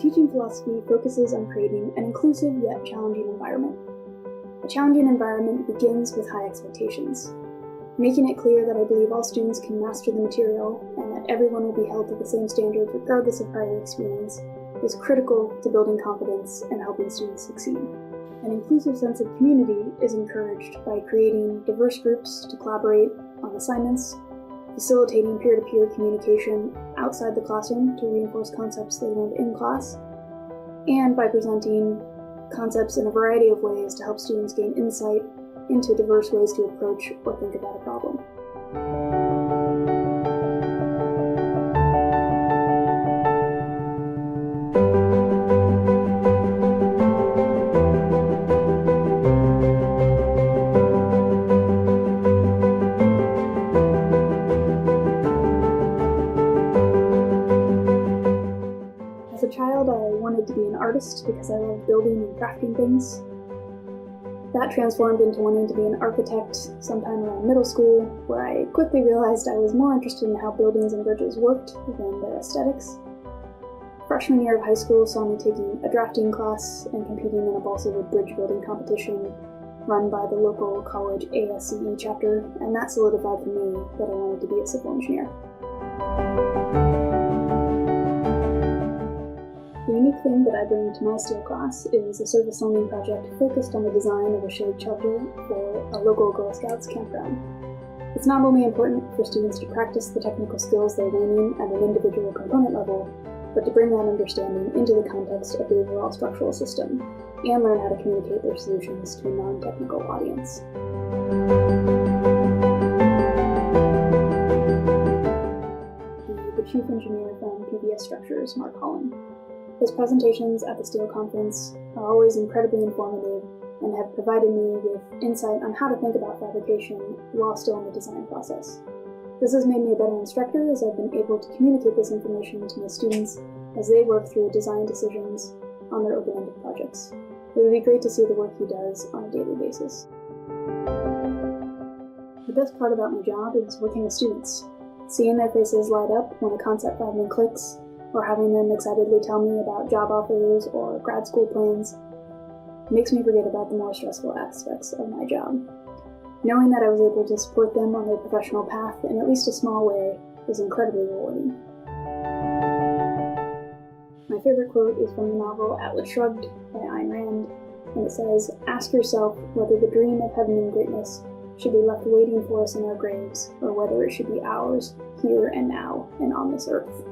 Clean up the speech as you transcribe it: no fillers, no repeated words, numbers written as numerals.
teaching philosophy focuses on creating an inclusive yet challenging environment. A challenging environment begins with high expectations. Making it clear that I believe all students can master the material and that everyone will be held to the same standard regardless of prior experience is critical to building confidence and helping students succeed. An inclusive sense of community is encouraged by creating diverse groups to collaborate on assignments, facilitating peer-to-peer communication outside the classroom to reinforce concepts they learned in class, and by presenting concepts in a variety of ways to help students gain insight into diverse ways to approach or think about a problem. As a child, I wanted to be an artist because I loved building and crafting things. That transformed into wanting to be an architect sometime around middle school, where I quickly realized I was more interested in how buildings and bridges worked than their aesthetics. Freshman year of high school saw me taking a drafting class and competing in a balsa wood bridge building competition run by the local college AISC chapter, and that solidified for me that I wanted to be a civil engineer. The unique thing that I bring to my steel class is a service learning project focused on the design of a shade shelter for a local Girl Scouts campground. It's not only important for students to practice the technical skills they're learning at an individual component level, but to bring that understanding into the context of the overall structural system, and learn how to communicate their solutions to a non-technical audience. The chief engineer from PBS Structures, Mark Holland. His presentations at the Steel Conference are always incredibly informative and have provided me with insight on how to think about fabrication while still in the design process. This has made me a better instructor as I've been able to communicate this information to my students as they work through design decisions on their open-ended projects. It would be great to see the work he does on a daily basis. The best part about my job is working with students. Seeing their faces light up when a concept finally clicks, or having them excitedly tell me about job offers or grad school plans, makes me forget about the more stressful aspects of my job. Knowing that I was able to support them on their professional path in at least a small way is incredibly rewarding. My favorite quote is from the novel Atlas Shrugged by Ayn Rand, and it says, "Ask yourself whether the dream of heaven and greatness should be left waiting for us in our graves, or whether it should be ours, here and now, and on this earth."